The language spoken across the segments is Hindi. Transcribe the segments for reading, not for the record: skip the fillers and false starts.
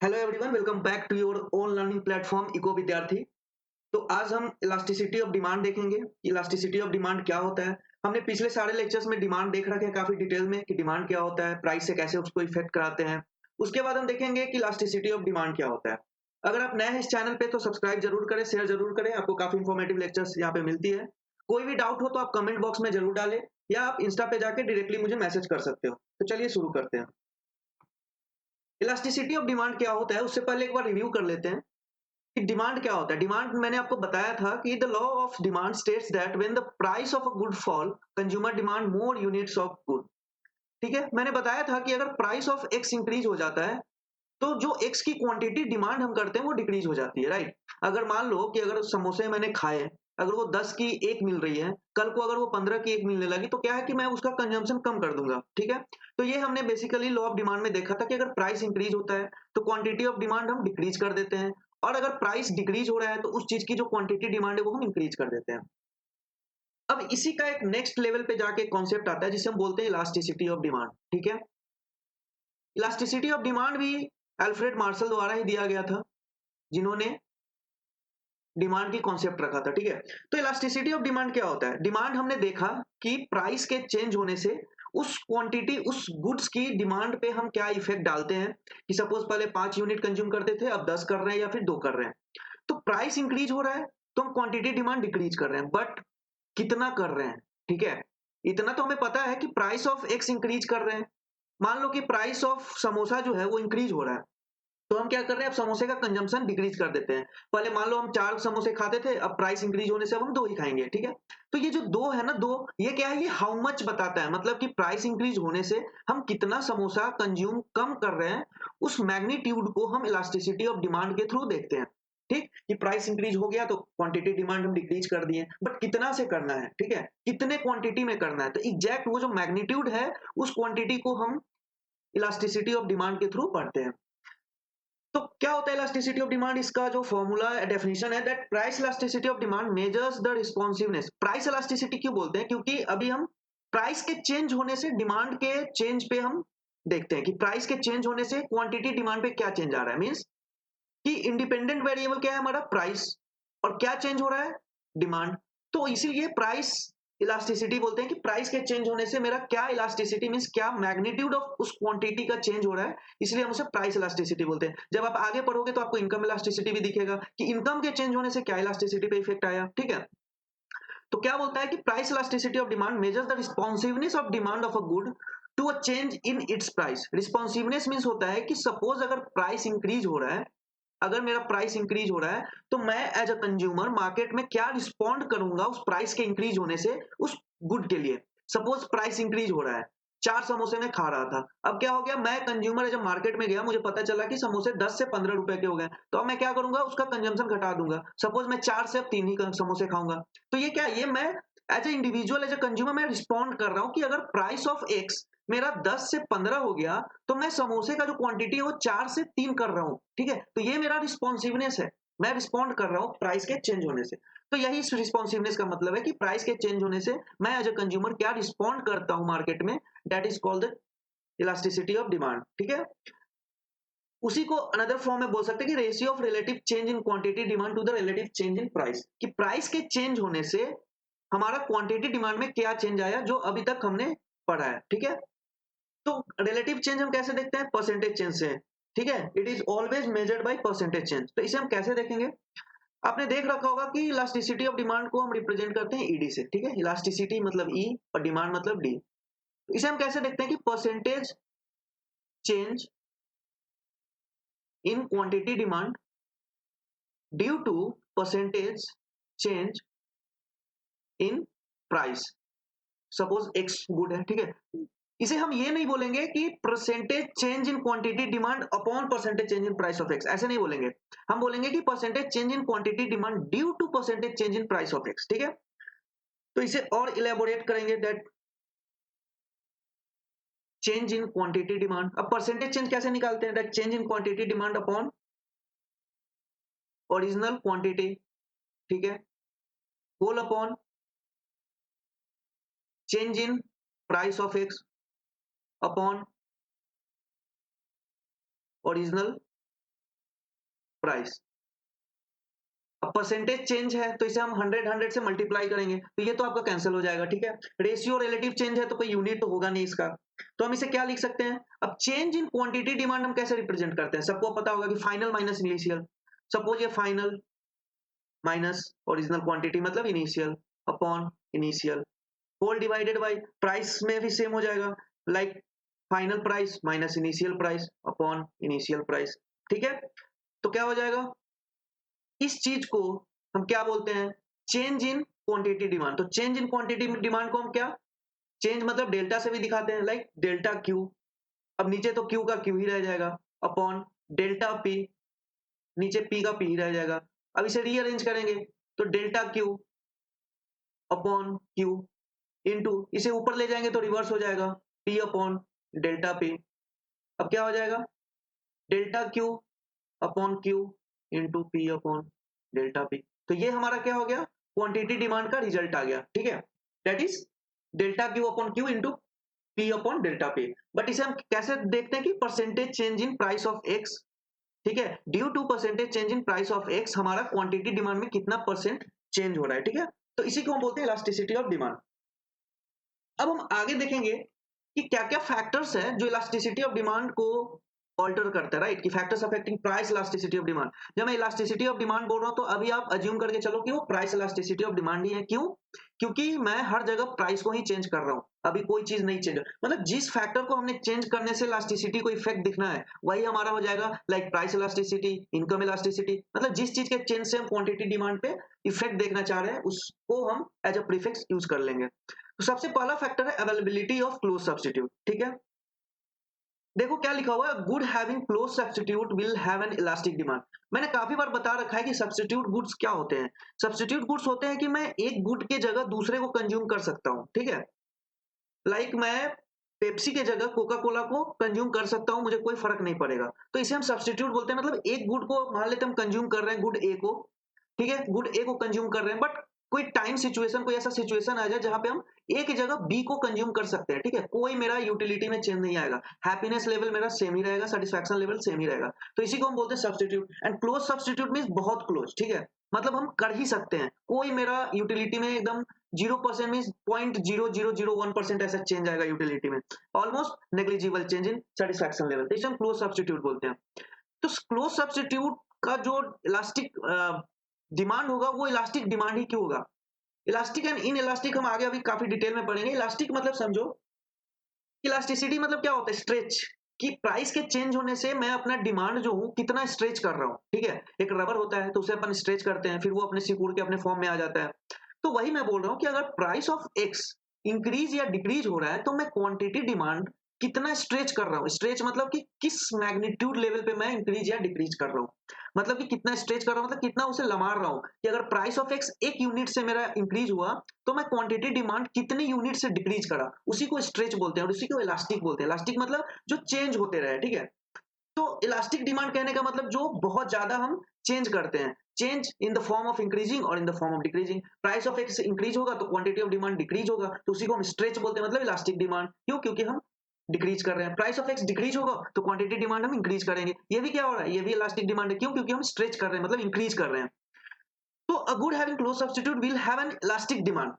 Hello everyone, welcome back to your own learning platform Eco Vidyarthi. तो आज हम इलास्टिसिटी ऑफ डिमांड देखेंगे। इलास्टिसिटी ऑफ डिमांड क्या होता है। हमने पिछले सारे लेक्चर्स में डिमांड देख रखे हैं काफी डिटेल में कि डिमांड क्या होता है, प्राइस से कैसे उसको इफेक्ट कराते हैं। उसके बाद हम देखेंगे कि इलास्टिसिटी ऑफ डिमांड क्या होता है। अगर आप नए हैं इस चैनल पे तो सब्सक्राइब जरूर करें, शेयर जरूर करें, आपको काफी इंफॉर्मेटिव लेक्चर्स यहाँ पे मिलती है। कोई भी डाउट हो तो आप कमेंट बॉक्स में जरूर डालें या आप इंस्टा पे जाके डायरेक्टली मुझे मैसेज कर सकते हो। तो चलिए शुरू करते हैं। इलास्टिसिटी ऑफ डिमांड क्या होता है उससे पहले एक बार रिव्यू कर लेते हैं कि डिमांड क्या होता है। डिमांड मैंने आपको बताया था कि the law of demand states that when the price of a good fall consumer demand more units of good. ठीक है, मैंने बताया था कि अगर प्राइस ऑफ एक्स इंक्रीज हो जाता है तो जो एक्स की क्वांटिटी डिमांड हम करते हैं वो डिक्रीज हो जाती है, राइट। अगर मान लो कि अगर समोसे मैंने खाए, अगर वो 10 की एक मिल रही है, कल को अगर वो 15 की एक मिलने लगी तो क्या है कि मैं उसका कंजम्पशन कम कर दूंगा। ठीक है, तो ये हमने बेसिकली लॉ ऑफ डिमांड में देखा था कि अगर प्राइस इंक्रीज होता है तो क्वांटिटी ऑफ डिमांड हम डिक्रीज कर देते हैं, और अगर प्राइस डिक्रीज हो रहा है तो उस चीज की जो क्वांटिटी डिमांड है वो हम इंक्रीज कर देते हैं। अब इसी का एक नेक्स्ट लेवल पे जाके कॉन्सेप्ट आता है जिसे हम बोलते हैं इलास्टिसिटी ऑफ डिमांड। ठीक है, इलास्टिसिटी ऑफ डिमांड भी अल्फ्रेड मार्शल द्वारा ही दिया गया था, जिन्होंने डिमांड की कॉन्सेप्ट रखा था। ठीक है, तो इलास्टिसिटी ऑफ डिमांड क्या होता है। डिमांड हमने देखा कि प्राइस के चेंज होने से उस क्वांटिटी उस गुड्स की डिमांड पे हम क्या इफेक्ट डालते हैं कि सपोज पहले 5 यूनिट कंज्यूम करते थे, अब 10 कर रहे हैं या फिर 2 कर रहे हैं। तो प्राइस इंक्रीज हो रहा है तो हम क्वांटिटी डिमांड डिक्रीज कर रहे हैं, बट कितना कर रहे हैं। ठीक है, इतना तो हमें पता है कि प्राइस ऑफ एक्स इंक्रीज कर रहे हैं। मान लो कि प्राइस ऑफ समोसा जो है वो इंक्रीज हो रहा है, तो हम क्या कर रहे हैं, अब समोसे का कंजम्पशन डिक्रीज कर देते हैं। पहले मान लो हम 4 समोसे खाते थे, अब प्राइस इंक्रीज होने से अब हम 2 ही खाएंगे। ठीक है, तो ये जो 2 है ना, 2 ये क्या है, ये हाउ मच बताता है, मतलब कि प्राइस इंक्रीज होने से हम कितना समोसा कंज्यूम कम कर रहे हैं। उस मैग्नीट्यूड को हम इलास्टिसिटी ऑफ डिमांड के थ्रू देखते हैं। ठीक, कि प्राइस इंक्रीज हो गया तो क्वांटिटी डिमांड हम डिक्रीज कर दिए, बट कितना से करना है। ठीक है, कितने क्वांटिटी में करना है, तो एग्जैक्ट वो जो मैग्नीट्यूड है उस क्वांटिटी को हम इलास्टिसिटी ऑफ डिमांड के थ्रू पढ़ते हैं। तो क्या होता है इलास्टिसिटी ऑफ डिमांड, इसका जो फॉर्मूला डेफिनेशन है that price elasticity of demand measures the responsiveness. Price elasticity क्यों बोलते हैं, क्योंकि अभी हम प्राइस के चेंज होने से डिमांड के चेंज पे हम देखते हैं कि प्राइस के चेंज होने से क्वांटिटी डिमांड पे क्या चेंज आ रहा है। मींस कि इंडिपेंडेंट वेरिएबल क्या है हमारा, प्राइस, और क्या चेंज हो रहा है, डिमांड। तो इसीलिए प्राइस इलास्टिसिटी बोलते हैं कि प्राइस के चेंज होने से मेरा क्या इलास्टिसिटी मींस क्या मैग्नीट्यूड ऑफ उस क्वांटिटी का चेंज हो रहा है, इसलिए हम उसे प्राइस इलास्टिसिटी बोलते हैं। जब आप आगे पढ़ोगे तो आपको इनकम इलास्टिसिटी भी दिखेगा कि इनकम के चेंज होने से क्या इलास्टिसिटी पे इफेक्ट आया। ठीक है, तो क्या बोलता है कि price elasticity of demand measures the responsiveness of demand of a good to a change in its price. Responsiveness means होता है कि सपोज अगर प्राइस इंक्रीज हो रहा है, अगर मेरा प्राइस इंक्रीज हो रहा है तो मैं एज अ कंज्यूमर मार्केट में क्या रिस्पॉन्ड करूंगा उस प्राइस के इंक्रीज होने से उस गुड के लिए। सपोज प्राइस इंक्रीज हो रहा है, 4 समोसे में खा रहा था, अब क्या हो गया, मैं कंज्यूमर जब मार्केट में गया मुझे पता चला कि समोसे 10 से 15 रुपए के हो गए, तो अब मैं क्या करूंगा, उसका कंजम्पशन घटा दूंगा। सपोज मैं 4 से अब 3 ही समोसे खाऊंगा। तो ये क्या, ये मैं as a individual as a consumer मैं रिस्पॉन्ड कर रहा हूँ कि अगर प्राइस ऑफ एक्स मेरा 10 से 15 हो गया तो मैं समोसे का जो क्वांटिटी है वो 4 से 3 कर रहा हूँ। ठीक है, तो ये मेरा रिस्पॉन्सिवनेस है, मैं रिस्पॉन्ड कर रहा हूँ प्राइस के चेंज होने से। तो यही इस रिस्पॉन्सिवनेस का मतलब है कि प्राइस के चेंज होने से मैं एज अ कंज्यूमर क्या रिस्पॉन्ड करता हूँ मार्केट में, that is called the elasticity of demand. ठीक है, उसी को अनदर फॉर्म में बोल सकते हैं कि ratio of relative change in quantity demand to the relative change in price, कि प्राइस के चेंज होने से हमारा क्वांटिटी डिमांड में क्या चेंज आया जो अभी तक हमने पढ़ा है। ठीक है, तो रिलेटिव चेंज हम कैसे देखते हैं, परसेंटेज चेंज से। ठीक है, it is always measured by percentage change. तो इसे हम कैसे देखेंगे, आपने देख रखा होगा कि इलास्टिसिटी ऑफ डिमांड को हम रिप्रेजेंट करते हैं ईडी से। ठीक है, इलास्टिसिटी मतलब ई और डिमांड मतलब डी। इसे हम कैसे देखते हैं कि percentage change in quantity demand due to percentage change in price. Suppose X good है, ठीक है, इसे हम ये नहीं बोलेंगे कि percentage change in quantity demand upon percentage change in price of X, ऐसे नहीं बोलेंगे। हम बोलेंगे कि percentage change in quantity demand due to percentage change in price of X. ठीक है, तो इसे और इलेबोरेट करेंगे that change in quantity demand. अब परसेंटेज चेंज कैसे निकालते हैं, that change in quantity demand upon original quantity. ठीक है, whole upon change in price of X upon original price. अब परसेंटेज चेंज है तो इसे हम 100 से मल्टीप्लाई करेंगे तो ये तो आपका कैंसिल हो जाएगा, ठीक है। रेशियो रिलेटिव चेंज है तो कोई यूनिट तो होगा नहीं इसका, तो हम इसे क्या लिख सकते हैं। अब चेंज इन क्वांटिटी डिमांड हम कैसे रिप्रेजेंट करते हैं, सबको पता होगा कि फाइनल माइनस इनिशियल। सपोज ये फाइनल माइनस ओरिजिनल क्वांटिटी मतलब initial upon initial whole divided by price में भी सेम हो जाएगा, like final price minus initial price upon initial price, ठीक है। तो क्या हो जाएगा, इस चीज को हम क्या बोलते हैं, चेंज इन क्वांटिटी डिमांड। तो चेंज इन क्वांटिटी डिमांड को हम क्या, चेंज मतलब डेल्टा से भी दिखाते हैं, लाइक डेल्टा क्यू। अब नीचे तो क्यू का क्यू ही रह जाएगा अपॉन डेल्टा पी, नीचे पी का पी ही रह जाएगा। अब इसे रीअरेंज करेंगे तो delta Q upon Q into इसे ऊपर ले जाएंगे तो रिवर्स हो जाएगा पी अपॉन डेल्टा पी। अब क्या हो जाएगा, delta Q upon Q into P upon delta P. तो ये हमारा क्या हो गया, क्वांटिटी डिमांड का रिजल्ट आ गया, ठीक है। That is delta Q upon Q into P upon delta P. But इसे हम कैसे देखते हैं कि percentage change in price of X, ठीक है। Due to percentage change in price of X हमारा क्वांटिटी डिमांड में कितना परसेंट चेंज हो रहा है, ठीक है। तो इसी को हम बोलते हैं इलास्टिसिटी ऑफ डिमांड। अब हम आगे देखेंगे कि क्या क्या फैक्टर्स है जो इलास्टिसिटी ऑफ डिमांड को ऑल्टर करता है, राइट, कि factors affecting price elasticity of demand. जब मैं इलास्टिसिटी ऑफ डिमांड बोल रहा हूं तो अभी आप अज्यूम करके चलो कि वो प्राइस इलास्टिसिटी ऑफ डिमांड ही है। क्यों, क्योंकि मैं हर जगह प्राइस को ही चेंज कर रहा हूं, अभी कोई चीज नहीं चेंज, मतलब जिस फैक्टर को हमने चेंज करने से इलास्टिसिटी को इफेक्ट दिखना है वही हमारा हो जाएगा, like price elasticity, income elasticity. मतलब जिस चीज के चेंज से हम क्वांटिटी डिमांड पे इफेक्ट देखना चाह रहे हैं उसको हम एज अ प्रीफिक्स यूज कर लेंगे। तो सबसे पहला फैक्टर है अवेलेबिलिटी ऑफ क्लोज सब्स्टिट्यूट, ठीक है। देखो क्या लिखा हुआ है, good having close substitute will have N elastic demand. मैंने काफी बार बता रखा है कि सब्स्टिट्यूट गुड्स क्या होते हैं। सब्स्टिट्यूट गुड्स होते हैं कि मैं एक गुड के जगह दूसरे को कंज्यूम कर सकता हूं, ठीक है। लाइक मैं पेप्सी के जगह कोका कोला को कंज्यूम कर सकता हूं, मुझे कोई फर्क नहीं पड़ेगा, तो इसे हम सब्स्टिट्यूट बोलते हैं। मतलब एक गुड को मान लेते हम कंज्यूम कर रहे हैं, गुड ए को, ठीक है, गुड ए को कंज्यूम कर रहे हैं, बट कोई टाइम सिचुएशन, कोई ऐसा सिचुएशन आ जाए जहां पे हम ए की जगह बी को कंज्यूम कर सकते हैं, ठीक है। कोई मेरा यूटिलिटी में चेंज नहीं आएगा, हैप्पीनेस लेवल मेरा सेम ही रहेगा, सेटिस्फैक्शन लेवल सेम ही रहेगा। तो इसी को हम बोलते हैं substitute. And close substitute means बहुत क्लोज, ठीक है। मतलब हम कर ही सकते हैं, कोई मेरा यूटिलिटी में एकदम 0% मींस 0.0001% ऐसा चेंज आएगा यूटिलिटी में, almost negligible change in satisfaction level, तो इसे हम क्लोज सब्स्टिट्यूट बोलते हैं। तो क्लोज सब्स्टिट्यूट का जो इलास्टिक डिमांड होगा वो इलास्टिक डिमांड ही क्यों होगा। इलास्टिक एंड इन इलास्टिक हम आगे अभी काफी डिटेल में पढ़ेंगे। इलास्टिक मतलब समझो, इलास्टिसिटी मतलब क्या होता है, स्ट्रेच, कि प्राइस के चेंज होने से मैं अपना डिमांड जो हूं कितना स्ट्रेच कर रहा हूं, ठीक है। एक रबर होता है तो उसे अपन स्ट्रेच करते हैं, फिर वो अपने सिकुड़ के अपने फॉर्म में आ जाता है। तो वही मैं बोल रहा हूं कि अगर प्राइस ऑफ एक्स इंक्रीज या डिक्रीज हो रहा है तो मैं क्वांटिटी डिमांड कितना स्ट्रेच कर रहा हूँ। स्ट्रेच मतलब कि किस मैग्नीट्यूड लेवल पे मैं इंक्रीज या डिक्रीज कर रहा हूँ, मतलब कि कितना स्ट्रेच कर रहा हूँ, मतलब कितना उसे लमार रहा हूँ। कि अगर प्राइस ऑफ एक्स एक यूनिट से मेरा इंक्रीज हुआ तो मैं क्वांटिटी डिमांड कितने यूनिट से डिक्रीज करा, उसी को स्ट्रेच बोलते हैं और उसी को इलास्टिक बोलते हैं। इलास्टिक मतलब जो चेंज होते रहे, ठीक है। तो इलास्टिक डिमांड कहने का मतलब जो बहुत ज्यादा हम चेंज करते हैं, change in the form of increasing और in the form of decreasing. Price of X increase होगा तो क्वांटिटी ऑफ डिमांड डिक्रीज होगा, तो उसी को हम स्ट्रेच बोलते हैं, मतलब इलास्टिक डिमांड। क्यों, क्योंकि हम डिक्रीज कर रहे हैं। प्राइस ऑफ एक्स डिक्रीज होगा तो क्वांटिटी डिमांड हम इंक्रीज करेंगे, ये भी क्या हो रहा है, ये भी इलास्टिक डिमांड है। क्यों, क्योंकि हम स्ट्रेच कर रहे हैं, मतलब इंक्रीज कर रहे हैं। तो a good having close substitute will have N elastic demand.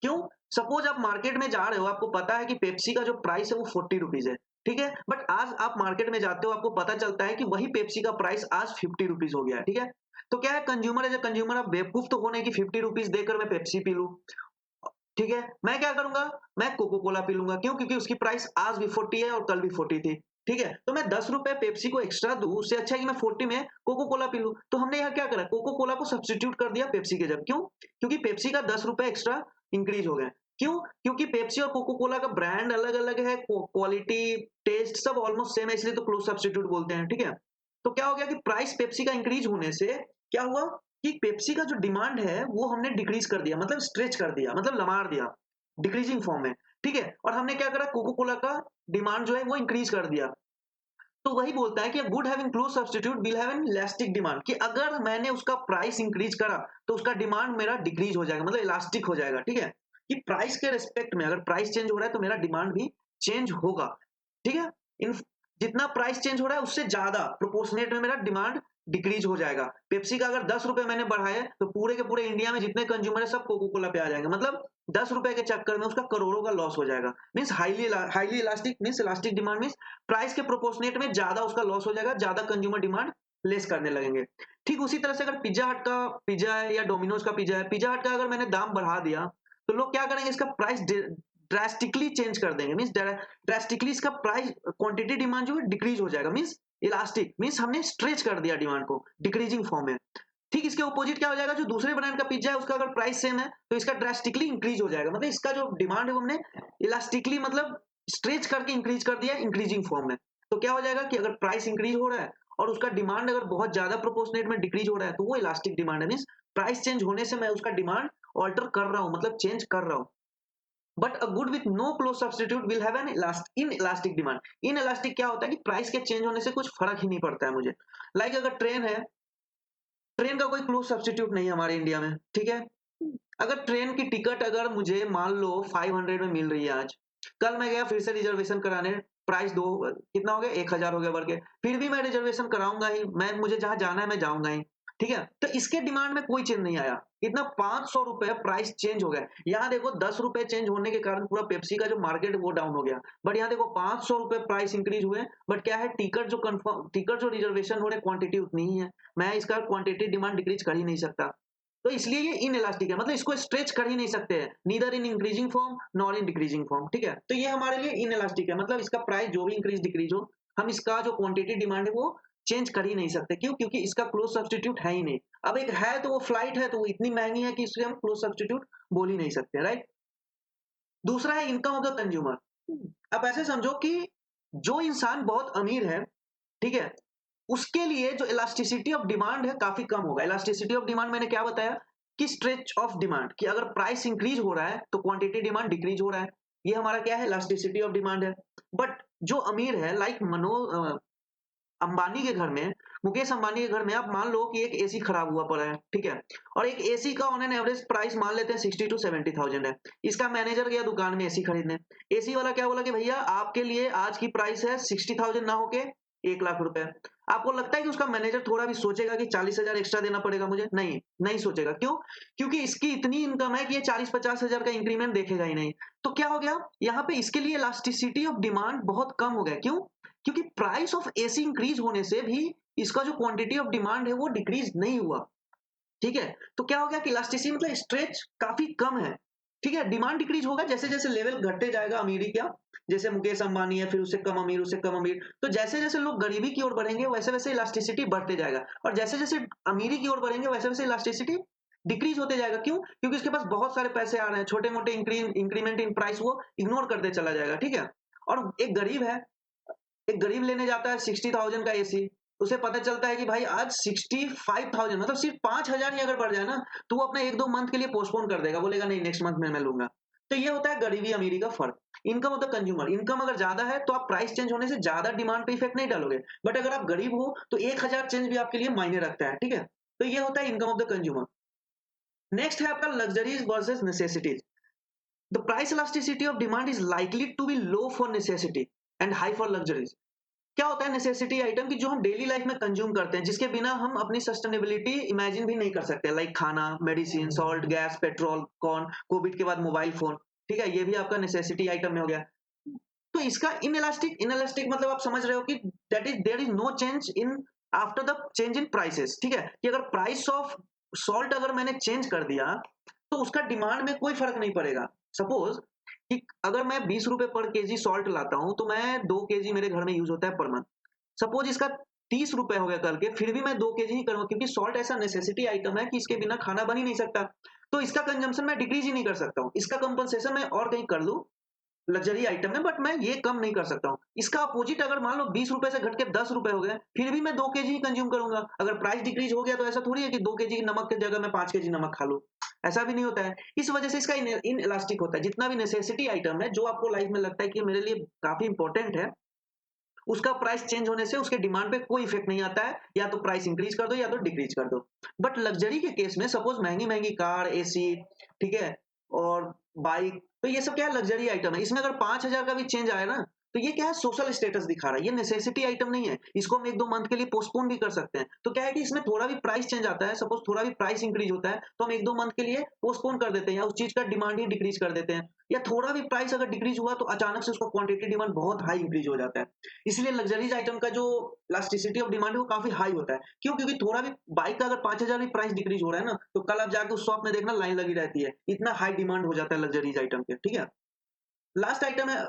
क्यों, सपोज आप मार्केट में जा रहे हो, आपको पता है कि पेप्सी का जो प्राइस है वो 40 रुपीज है, ठीक है। बट आज आप मार्केट में जाते हो, आपको पता चलता है कि वही पेप्सी का प्राइस आज 50 रुपीज हो गया है, ठीक है। तो क्या है, कंज्यूमर एज ए कंज्यूमर आप बेवकूफ तो होने की 50 रुपीज देकर मैं पेप्सी पी लूं, ठीक है। मैं क्या करूंगा, मैं कोको कोला पी लूंगा। क्यों, क्योंकि उसकी प्राइस आज भी 40 है और कल भी 40 थी, ठीक है। तो मैं 10 रुपए पेप्सी को एक्स्ट्रा दूं, उससे अच्छा है कि मैं 40 में कोको कोला पी लूं। तो हमने यहाँ क्या करा, कोको कोला को सब्स्टिट्यूट कर दिया पेप्सी के जगह। क्यों, क्योंकि पेप्सी का 10 रुपए एक्स्ट्रा इंक्रीज हो गए। क्यों, क्योंकि पेप्सी और कोको कोला का ब्रांड अलग अलग है, क्वालिटी टेस्ट सब ऑलमोस्ट सेम है, इसलिए तो क्लोज सब्स्टिट्यूट बोलते हैं, ठीक है। तो क्या हो गया कि प्राइस पेप्सी का इंक्रीज होने से क्या हुआ कि पेप्सी का जो डिमांड है वो हमने डिक्रीज कर दिया, मतलब स्ट्रेच कर दिया, मतलब लमार दिया डिक्रीजिंग फॉर्म में, ठीक है। और हमने क्या करा, कोको कोला का डिमांड जो है वो इंक्रीज कर दिया। तो वही बोलता है कि good having close substitute will have N elastic demand, कि अगर मैंने उसका प्राइस इंक्रीज करा तो उसका डिमांड मेरा डिक्रीज हो जाएगा, मतलब इलास्टिक हो जाएगा, ठीक है। कि प्राइस के रिस्पेक्ट में अगर प्राइस चेंज हो रहा है तो मेरा डिमांड भी चेंज होगा, ठीक है। इन जितना प्राइस चेंज हो रहा है उससे ज्यादा प्रोपोर्शनेट में मेरा डिमांड डिक्रीज हो जाएगा। पेप्सी का अगर 10 रुपए मैंने बढ़ाया तो पूरे के पूरे इंडिया में जितने कंज्यूमर है सब कोको कोला पे आ जाएंगे, मतलब 10 रुपए के चक्कर में उसका करोड़ों का लॉस हो जाएगा। Means highly elastic, means elastic demand means price के प्रोपोर्शनेट में ज्यादा उसका लॉस हो जाएगा, ज्यादा कंज्यूमर डिमांड लेस करने लगेंगे। ठीक उसी तरह से अगर पिज्जा हट का पिज्जा है या डोमिनोज का पिज्जा है, पिज्जा हट का अगर मैंने दाम बढ़ा दिया तो लोग क्या करेंगे, इसका प्राइस ड्रास्टिकली चेंज कर देंगे। मीन्स ड्रास्टिकली इसका प्राइस क्वांटिटी डिमांड जो है डिक्रीज हो जाएगा। मीन्स इलास्टिक मीन्स हमने स्ट्रेच कर दिया डिमांड को डिक्रीजिंग फॉर्म में। ठीक इसके अपोजिट क्या हो जाएगा, जो दूसरे ब्रांड का पिज्जा है उसका अगर प्राइस सेम है तो इसका ड्रास्टिकली इंक्रीज हो जाएगा। मतलब इसका जो डिमांड है वो हमने इलास्टिकली मतलब स्ट्रेच करके इंक्रीज कर दिया इंक्रीजिंग फॉर्म में। तो क्या हो जाएगा कि अगर प्राइस इंक्रीज हो रहा है और उसका डिमांड अगर बहुत ज्यादा प्रोपोर्शनेट में डिक्रीज हो रहा है तो वो इलास्टिक डिमांड है। मीन्स प्राइस चेंज होने से मैं उसका डिमांड ऑल्टर कर रहा हूँ, मतलब चेंज कर रहा हूँ। But a good with no close substitute will have an inelastic demand. Inelastic क्या होता है कि प्राइस के चेंज होने से कुछ फर्क ही नहीं पड़ता है मुझे। लाइक अगर ट्रेन है, ट्रेन का कोई क्लोज सब्सटीट्यूट नहीं है हमारे इंडिया में, ठीक है। अगर ट्रेन की टिकट अगर मुझे मान लो 500 में मिल रही है आज, कल मैं गया फिर से रिजर्वेशन कराने, प्राइस दो कितना हो गया, 1000 हो गया बढ़ के, फिर भी मैं रिजर्वेशन कराऊंगा ही, मैं मुझे जहां जाना है मैं जाऊंगा ही। ठीक है, तो इसके डिमांड में कोई चेंज नहीं आया, इतना 500 रुपए प्राइस चेंज हो गया। यहाँ देखो 10 रुपए चेंज होने के कारण पूरा पेप्सी का जो मार्केट वो डाउन हो गया, बट यहाँ देखो 500 रुपए प्राइस इंक्रीज हुए, बट क्या है, टिकट जो रिजर्वेशन हो रहे क्वांटिटी उतनी ही है, मैं इसका क्वांटिटी डिमांड डिक्रीज कर ही नहीं सकता। तो इसलिए ये इन इलास्टिक है, मतलब इसको स्ट्रेच कर ही नहीं सकते हैं, neither in increasing form nor in decreasing form. ठीक है, तो ये हमारे लिए इन इलास्टिक है, मतलब इसका प्राइस जो भी इंक्रीज डिक्रीज हो, हम इसका जो क्वांटिटी डिमांड है वो चेंज कर ही नहीं सकते। क्यों? क्योंकि इसका क्लोज सब्सटीट्यूट है ही नहीं। अब एक है तो वो फ्लाइट है, तो वो इतनी महंगी है कि इससे हम क्लोज सब्सटीट्यूट बोल ही नहीं सकते, राइट। दूसरा है इनकम ऑफ द कंज्यूमर। आप ऐसे समझो कि जो इंसान बहुत अमीर है, ठीक है, उसके लिए जो इलास्टिसिटी ऑफ डिमांड है काफी कम होगा। इलास्टिसिटी ऑफ डिमांड मैंने क्या बताया कि स्ट्रेच ऑफ डिमांड, कि अगर प्राइस इंक्रीज हो रहा है तो क्वांटिटी डिमांड डिक्रीज हो रहा है, ये हमारा क्या है, इलास्टिसिटी ऑफ डिमांड है। बट जो अमीर है लाइक अंबानी के घर में, मुकेश अंबानी के घर में आप मान लो कि एक एसी खराब हुआ पड़ा है, ठीक है, और एक एसी का ऑन एन एवरेज प्राइस मान लेते हैं 60 to 70,000 है। इसका मैनेजर गया दुकान में एसी खरीदने, एसी वाला क्या बोला कि भैया आपके लिए आज की प्राइस है 60,000 ना होके 1 लाख रुपए। आपको लगता है कि उसका मैनेजर थोड़ा भी सोचेगा कि 40,000 एक्स्ट्रा देना पड़ेगा मुझे? नहीं, नहीं सोचेगा। क्यों? क्योंकि इसकी इतनी इनकम है कि ये 40-50 हजार का इंक्रीमेंट देखेगा ही नहीं। तो क्या हो गया यहाँ पे, इसके लिए इलास्टिसिटी ऑफ डिमांड बहुत कम हो गया। क्यों? क्योंकि प्राइस ऑफ एसी इंक्रीज होने से भी इसका जो क्वांटिटी ऑफ डिमांड है वो डिक्रीज नहीं हुआ। ठीक है, तो क्या हो गया कि इलास्टिसिटी मतलब स्ट्रेच काफी कम है। ठीक है, डिमांड डिक्रीज होगा जैसे जैसे लेवल घटते जाएगा अमीरी का, जैसे मुकेश अंबानी है फिर उससे कम अमीर, उससे कम अमीर, तो जैसे जैसे लोग गरीबी की ओर बढ़ेंगे वैसे वैसे इलास्टिसिटी बढ़ते जाएगा, और जैसे जैसे अमीरी की ओर बढ़ेंगे वैसे वैसे इलास्टिसिटी डिक्रीज होते जाएगा। क्यों? क्योंकि उसके पास बहुत सारे पैसे आ रहे हैं, छोटे मोटे इंक्रीमेंट इन प्राइस वो इग्नोर करते चला जाएगा। ठीक है, और एक गरीब लेने जाता है 60,000 का एसी, उसे पता चलता है कि भाई आज 65,000, मतलब सिर्फ 5,000 ही अगर बढ़ जाए ना तो वो अपना 1-2 मंथ के लिए पोस्टपोन कर देगा, बोलेगा नहीं नेक्स्ट मंथ में मैं लूंगा। तो ये होता है गरीबी अमीरी का फर्क। Income of the consumer, income अगर ज्यादा है तो आप प्राइस चेंज होने से ज्यादा डिमांड पे इफेक्ट नहीं डालोगे, बट अगर आप गरीब हो तो 1,000 चेंज भी आपके लिए मायने रखता है। ठीक है, तो ये होता है income of the consumer. Next है आपका luxuries versus necessities. The price elasticity of demand is likely to be low for necessity and high for luxuries. क्या होता है नेसेसिटी आइटम की जो हम डेली लाइफ में कंज्यूम करते हैं, जिसके बिना हम अपनी सस्टेनेबिलिटी इमेजिन भी नहीं कर सकते, लाइक खाना, medicine, salt, gas, petrol, corn, Covid के बाद मोबाइल फोन। ठीक है, ये भी आपका नेसेसिटी आइटम में हो गया। तो इसका इनइलास्टिक, इनइलास्टिक मतलब आप समझ रहे हो कि that is there is no change in after the change in prices. ठीक है, कि अगर प्राइस ऑफ सॉल्ट अगर मैंने चेंज कर दिया तो उसका डिमांड में कोई फर्क नहीं पड़ेगा। सपोज कि अगर मैं 20 रुपए पर केजी सॉल्ट लाता हूं तो मैं 2 केजी मेरे घर में यूज होता है पर मंथ। सपोज इसका 30 रुपए हो गया कल के, फिर भी मैं 2 केजी ही करूंगा, क्योंकि सॉल्ट ऐसा नेसेसिटी आइटम है कि इसके बिना खाना बन ही नहीं सकता। तो इसका कंजम्पशन मैं डिक्रीज ही नहीं कर सकता हूँ, इसका कंपनसेशन मैं और कहीं कर लूं, लग्जरी आइटम है, बट मैं ये कम नहीं कर सकता हूँ। इसका अपोजिट अगर मान लो 20 रुपए से घट के 10 रुपए हो गए, फिर भी मैं 2 केजी ही कंज्यूम करूंगा। अगर प्राइस डिक्रीज हो गया तो ऐसा थोड़ी है कि 2 केजी नमक की जगह मैं 5 केजी नमक खा लूं, ऐसा भी नहीं होता है। इस वजह से इसका इन इलास्टिक होता है। जितना भी नेसेसिटी आइटम है जो आपको लाइफ में लगता है कि मेरे लिए काफी इंपॉर्टेंट है, उसका प्राइस चेंज होने से उसके डिमांड पे कोई इफेक्ट नहीं आता है, या तो प्राइस इंक्रीज कर दो या तो डिक्रीज कर दो। बट लग्जरी के केस में सपोज महंगी महंगी कार, एसी, ठीक है, और बाइक, तो ये सब क्या है, लग्जरी आइटम है, इसमें अगर 5,000 का भी चेंज आया ना तो ये क्या है, सोशल स्टेटस दिखा रहा है, ये नेसेसिटी आइटम नहीं है, इसको हम 1-2 मंथ के लिए पोस्टपोन भी कर सकते हैं। तो क्या है कि इसमें थोड़ा भी प्राइस चेंज आता है, सपोज़ थोड़ा भी प्राइस इंक्रीज़ होता है, तो हम 1-2 मंथ के लिए पोस्टपोन कर देते हैं या उस चीज़ का डिमांड ही डिक्रीज़ कर देते हैं। या थोड़ा भी प्राइस अगर डिक्रीज़ हुआ तो अचानक से उसका क्वांटिटी डिमांड बहुत हाई इंक्रीज़ हो जाता है। इसलिए लग्जरीज़ आइटम का जो इलास्टिसिटी ऑफ डिमांड है वो काफ़ी हाई होता है। क्यों? क्योंकि थोड़ा भी बाइक का अगर 5,000 भी प्राइस डिक्रीज़ हो रहा है ना, तो कल आप जाके उस शॉप में देखना लाइन लगी रहती है। इतना हाई डिमांड हो जाता है लग्जरीज़ आइटम के, ठीक है? लास्ट आइटम है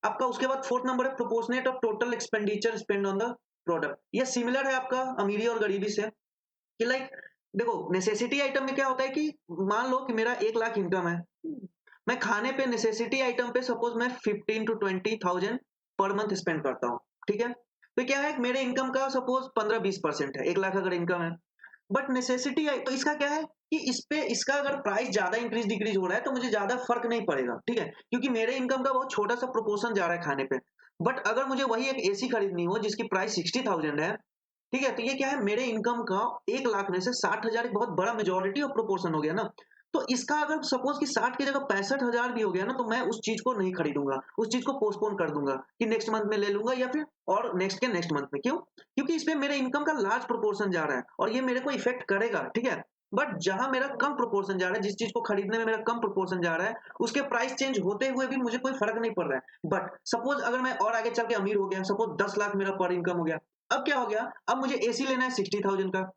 आपका, उसके बाद 4th नंबर है proportionate of total expenditure spend on the product. ये सिमिलर है आपका अमीरी और गरीबी से, कि लाइक देखो नेसेसिटी आइटम में क्या होता है कि मान लो कि मेरा 1 लाख इनकम है। मैं खाने पे नेसेसिटी आइटम पे सपोज़ मैं 15 टू 20,000 पर मंथ स्पेंड करता हूँ, ठीक है? तो क्या है मेरे इनकम का सपोज़ 15-20% है, 1 लाख अगर इनकम है। बट नेसेसिटी है तो इसका क्या है कि इस पे इसका अगर प्राइस ज़्यादा इंक्रीज़ डिक्रीज़ हो रहा है तो मुझे ज़्यादा फ़र्क नहीं पड़ेगा, ठीक है? क्योंकि मेरे इनकम का बहुत छोटा-सा प्रोपोर्शन जा रहा है खाने पे। बट अगर मुझे वही एक एसी खरीदनी हो जिसकी प्राइस 60,000 है, ठीक है? तो ये क्या है मेरे इनकम का 1 लाख में से 60,000 एक बहुत बड़ा मेजॉरिटी ऑफ प्रोपोर्शन हो गया ना। तो इसका अगर सपोज़ कि 60 की जगह 65,000 भी हो गया ना तो मैं उस चीज़ को नहीं खरीदूँगा, उस चीज़ को पोस्टपोन कर दूँगा कि नेक्स्ट मंथ में ले लूँगा या फिर और नेक्स्ट के नेक्स्ट मंथ में। क्यों? क्योंकि इसमें मेरे इनकम का लार्ज प्रोपोर्शन जा रहा है और ये मेरे को इफ़ेक्ट करेगा, ठीक है? बट जहाँ मेरा कम प्रोपोर्शन जा रहा है, जिस चीज़ को खरीदने में मेरा कम प्रोपोर्शन जा रहा है, उसके प्राइस चेंज होते हुए भी मुझे कोई फ़र्क नहीं पड़ रहा है। बट सपोज़ अगर मैं और आगे चल के अमीर हो गया, सपोज़ 10 लाख मेरा पर इनकम हो गया, अब क्या हो गया? अब मुझे एसी लेना है 60,000 का।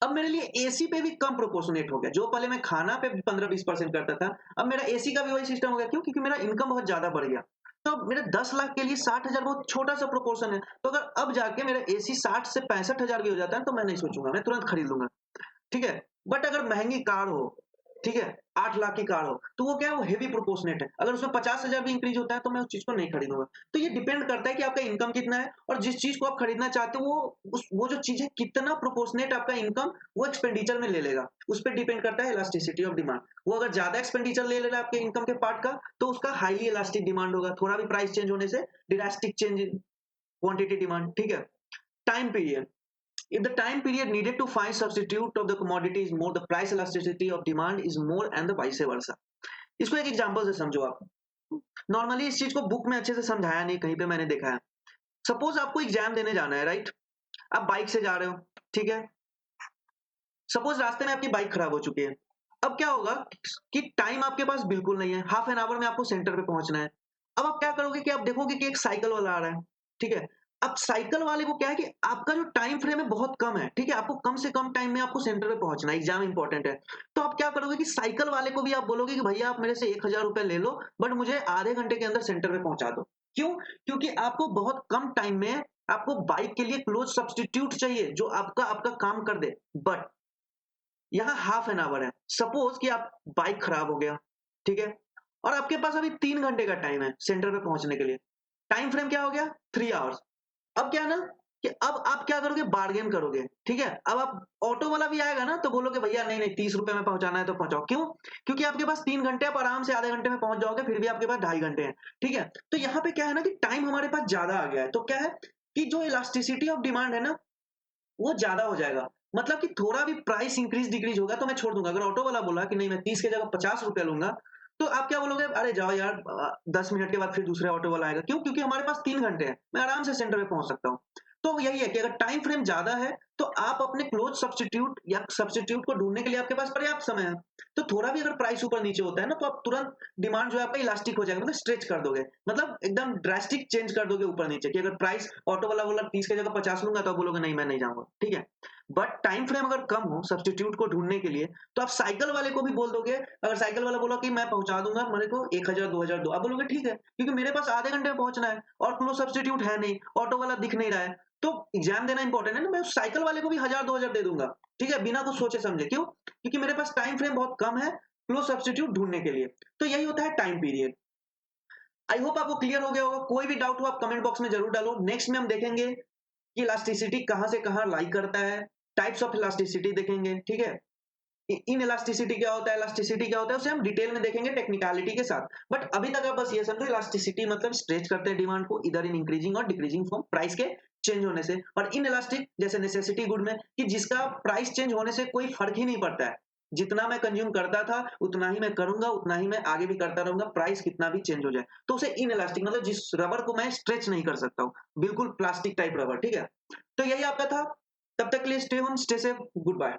अब मेरे लिए एसी पे भी कम प्रोपोर्शनेट हो गया। जो पहले मैं खाना पे 15-20% करता था, अब मेरा एसी का भी वही सिस्टम हो गया। क्यों? क्योंकि मेरा इनकम बहुत ज़्यादा बढ़ गया। तो मेरे 10 लाख के लिए 60,000 बहुत छोटा-सा प्रोपोर्शन है। तो अगर अब जाके मेरा एसी 60 से 65,000 भी हो जाता है, तो मैं नहीं सोचूँगा, मैं तुरंत खरीद लूँगा। ठीक है? बट अगर महँगी कार हो, ठीक है? 8 लाख की कार हो, तो वो क्या है वो हेवी प्रोपोर्शनेट है। अगर उसमें 50,000 भी इंक्रीज़ होता है तो मैं उस चीज़ को नहीं खरीदूँगा। तो ये डिपेंड करता है कि आपका इनकम कितना है और जिस चीज़ को आप खरीदना चाहते हो वो जो चीज़ है कितना प्रोपोर्शनेट आपका इनकम वो एक्सपेंडिचर में ले लेगा। उस पे डिपेंड करता है इलास्टिसिटी ऑफ डिमांड। वो अगर ज़्यादा एक्सपेंडिचर ले रहा है आपके इनकम के पार्ट का, तो उसका हाइली इलास्टिक डिमांड होगा। थोड़ा भी प्राइस चेंज होने से drastic change in quantity demand, ठीक है? Time period If the time period needed to find substitute of the commodity is more, the price elasticity of demand is more and the vice versa. इसको एक एग्जांपल से समझो आप। नॉर्मली इस चीज को बुक में अच्छे से समझाया नहीं, कहीं पे मैंने देखा है। सपोज आपको एग्जाम देने जाना है, राइट? आप बाइक से जा रहे हो, ठीक है? सपोज रास्ते में आपकी बाइक खराब हो चुकी है। अब क्या होगा कि टाइम आपके पास बिल्कुल नहीं है, हाफ एन आवर में आपको सेंटर पे पहुंचना है। अब आप क्या करोगे कि आप देखोगे कि एक साइकिल वाला आ रहा है, ठीक है? अब साइकिल वाले को क्या है कि आपका जो टाइम फ्रेम है बहुत कम है, ठीक है? आपको कम से कम टाइम में आपको सेंटर पे पहुंचना है, एग्जाम इंपॉर्टेंट है। तो आप क्या करोगे कि साइकिल वाले को भी आप बोलोगे कि भैया आप मेरे से 1,000 रुपए ले लो, बट मुझे आधे घंटे के अंदर सेंटर पे पहुंचा दो। क्यों? क्योंकि आपको बहुत कम टाइम में आपको बाइक के लिए क्लोज सब्सटीट्यूट चाहिए जो आपका आपका काम कर दे। बट यहाँ हाफ एन आवर है। सपोज कि आप बाइक खराब हो गया, ठीक है? और आपके पास अभी 3 घंटे का टाइम है सेंटर पे पहुंचने के लिए। टाइम फ्रेम क्या हो गया? 3 आवर्स। अब क्या है ना कि अब आप क्या करोगे? बार्गेन करोगे, ठीक है? अब आप ऑटो वाला भी आएगा ना तो बोलोगे भैया नहीं-नहीं 30 रुपए में पहुँचाना है तो पहुँचाओ। क्यों? क्योंकि आपके पास 3 घंटे, आप आराम से आधे घंटे में पहुँच जाओगे, फिर भी आपके पास ढाई घंटे हैं, ठीक है? तो यहाँ पे क्या है ना कि टाइम हमारे पास ज़्यादा आ गया है। तो क्या है कि जो इलास्टिसिटी ऑफ डिमांड है ना वो ज़्यादा हो जाएगा। मतलब कि थोड़ा भी प्राइस इंक्रीज़ डिक्रीज़ होगा तो मैं छोड़ दूँगा। अगर ऑटो वाला बोला कि नहीं मैं 30 की जगह ₹50 लूँगा, तो आप क्या बोलोगे? अरे जाओ यार 10 मिनट के बाद फिर दूसरा ऑटो वाला आएगा। क्यों? क्योंकि हमारे पास 3 घंटे हैं। मैं आराम से सेंटर पे पहुँच सकता हूँ। तो यही है कि अगर टाइम फ्रेम ज़्यादा है, तो आप अपने क्लोज़ सब्स्टिट्यूट या सब्स्टिट्यूट को ढूँढने के लिए आपके पास पर्याप्त समय है। तो थोड़ा भी अगर प्राइस ऊपर-नीचे होता है ना, तो आप तुरंत डिमांड जो है आपका इलास्टिक हो जाएगा, मतलब स्ट्रेच कर दोगे। मतलब एकदम ड्रास्टिक चेंज कर दोगे ऊपर-नीचे कि अगर प्राइस ऑटो वाला बोला 30 की जगह 50 लूँगा, तो आप बोलोगे नहीं मैं नहीं जाऊँगा, ठीक है? बट टाइम फ्रेम अगर कम हो सब्स्टिट्यूट को ढूँढने के लिए, तो आप साइकिल वाले को भी बोल दोगे। अगर साइकिल वाला बोला कि मैं पहुँचा दूँगा मेरे को 1,000 2,000 दो, आप बोलोगे ठीक है, क्योंकि मेरे पास आधे घंटे में पहुँचना है और क्लोज़ सब्स्टिट्यूट है नहीं, ऑटो वाला दिख नहीं रहा है। तो एग्ज़ाम देना इम्पोर्टेंट है ना, मैं उस साइकिल वाले को भी 1,000 2,000 दे दूँगा, ठीक है? बिना कुछ सोचे-समझे। क्यों? क्योंकि मेरे पास टाइम फ्रेम बहुत कम है क्लोज़ सब्स्टिट्यूट ढूँढने के लिए। तो यही होता है टाइम पीरियड। आई होप आपको क्लियर हो गया होगा। कोई भी डाउट हो आप कमेंट बॉक्स में ज़रूर डालो। नेक्स्ट में हम देखेंगे कि इलास्टिसिटी कहाँ से कहाँ लाई करता है, टाइप्स ऑफ इलास्टिसिटी देखेंगे, ठीक है? इन इलास्टिसिटी क्या होता है, इलास्टिसिटी क्या होता है, उसे हम डिटेल में देखेंगे टेक्निकलिटी के साथ। बट अभी तक आप बस ये समझो इलास्टिसिटी मतलब स्ट्रेच करते हैं डिमांड को इधर इन इंक्रीजिंग और डिक्रीजिंग फ्रॉम प्राइस के चेंज होने से, और इन इलास्टिक जैसे नेसेसिटी गुड में कि जिसका प्राइस चेंज होने से कोई फर्क ही नहीं पड़ता है। जितना मैं कंज्यूम करता था, उतना ही मैं करूँगा, उतना ही मैं आगे भी करता रहूँगा, प्राइस कितना भी चेंज हो जाए। तो उसे इनएलास्टिक मतलब जिस रबर को मैं स्ट्रेच नहीं कर सकता हूँ, बिल्कुल प्लास्टिक टाइप रबर, ठीक है? तो यही आपका था। तब तक के लिए stay home, stay safe, good bye.